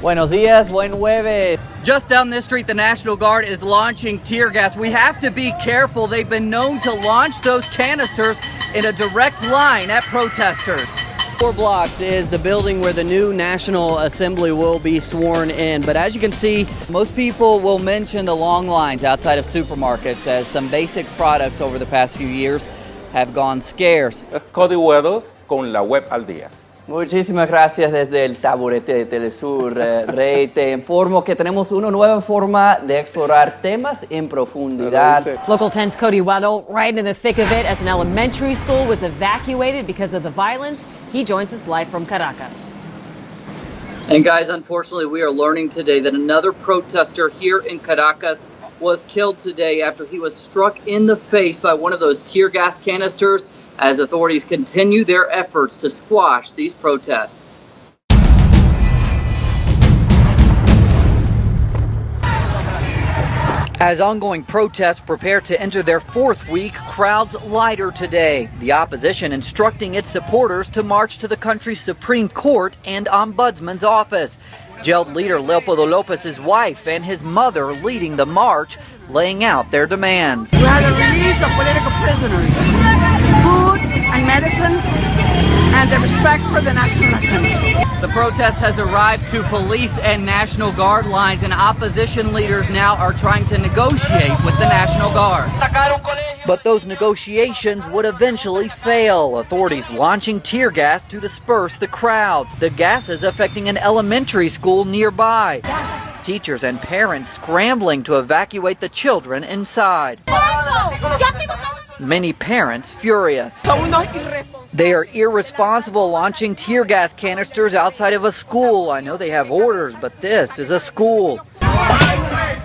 Buenos días, buen jueves. Just down this street, the National Guard is launching tear gas. We have to be careful. They've been known to launch those canisters in a direct line at protesters. 4 blocks is the building where the new National Assembly will be sworn in. But as you can see, most people will mention the long lines outside of supermarkets as some basic products over the past few years have gone scarce. Cody Weddle con la web al día. Muchísimas gracias desde el taburete de Telesur, Rey. Te informo que tenemos una nueva forma de explorar temas en profundidad. Local 10's Cody Weddle, right in the thick of it as an elementary school was evacuated because of the violence. He joins us live from Caracas. And guys, unfortunately, we are learning today that another protester here in Caracas was killed today after he was struck in the face by one of those tear gas canisters as authorities continue their efforts to squash these protests. As ongoing protests prepare to enter their 4th week, crowds lighter today. The opposition instructing its supporters to march to the country's Supreme Court and Ombudsman's office. Jailed leader Leopoldo Lopez's wife and his mother leading the march, laying out their demands. We have the release of political prisoners, food and medicines, and the respect for the National Assembly. The protest has arrived to police and National Guard lines, and opposition leaders now are trying to negotiate with the National Guard. But those negotiations would eventually fail, authorities launching tear gas to disperse the crowds. The gas is affecting an elementary school nearby. Teachers and parents scrambling to evacuate the children inside. Many parents furious. They are irresponsible launching tear gas canisters outside of a school. I know they have orders, but this is a school.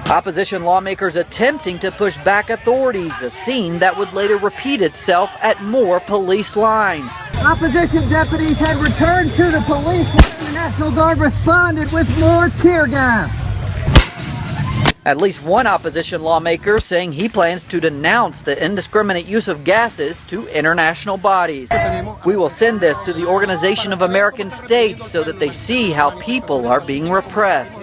Opposition lawmakers attempting to push back authorities, a scene that would later repeat itself at more police lines. Opposition deputies had returned to the police line. The National Guard responded with more tear gas. At least one opposition lawmaker saying he plans to denounce the indiscriminate use of gases to international bodies. We will send this to the Organization of American States so that they see how people are being repressed.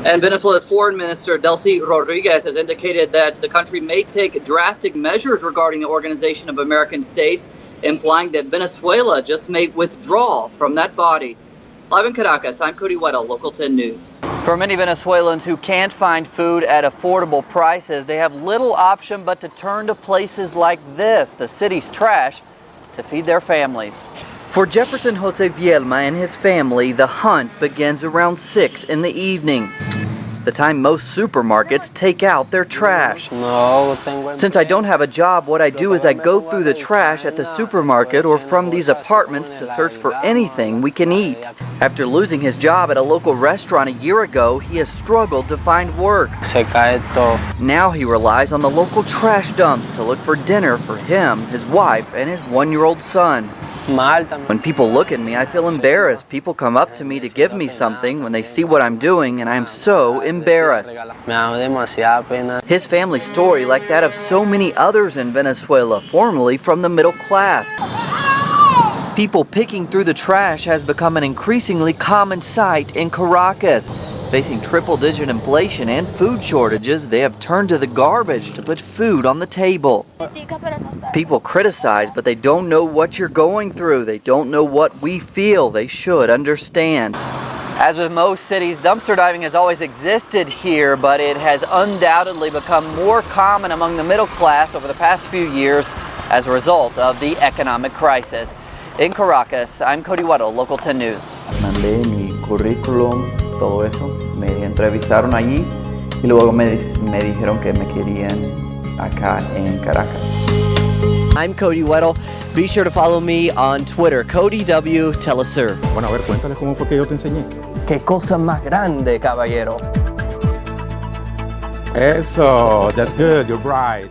And Venezuela's Foreign Minister Delcy Rodriguez has indicated that the country may take drastic measures regarding the Organization of American States, implying that Venezuela just may withdraw from that body. Live in Caracas, I'm Cody Weddle, Local 10 News. For many Venezuelans who can't find food at affordable prices, they have little option but to turn to places like this, the city's trash, to feed their families. For Jefferson Jose Vielma and his family, the hunt begins around 6 in the evening, the time most supermarkets take out their trash. Since I don't have a job, what I do is I go through the trash at the supermarket or from these apartments to search for anything we can eat. After losing his job at a local restaurant a year ago, he has struggled to find work. Now he relies on the local trash dumps to look for dinner for him, his wife, and his 1-year-old son. When people look at me, I feel embarrassed. People come up to me to give me something when they see what I'm doing, and I am so embarrassed. His family story, like that of so many others in Venezuela, formerly from the middle class. People picking through the trash has become an increasingly common sight in Caracas. Facing triple-digit inflation and food shortages, they have turned to the garbage to put food on the table. People criticize, but they don't know what you're going through. They don't know what we feel. They should understand. As with most cities, dumpster diving has always existed here, but it has undoubtedly become more common among the middle class over the past few years as a result of the economic crisis. In Caracas, I'm Cody Weddle, Local 10 News. Mandé mi currículum, todo eso, me entrevistaron allí y luego me dijeron que me querían acá en Caracas. I'm Cody Weddle. Be sure to follow me on Twitter, Cody W. Telesur. Bueno, a ver, cuéntales cómo fue que yo te enseñé. ¡Qué cosa más grande, caballero! Eso, that's good, you're bright.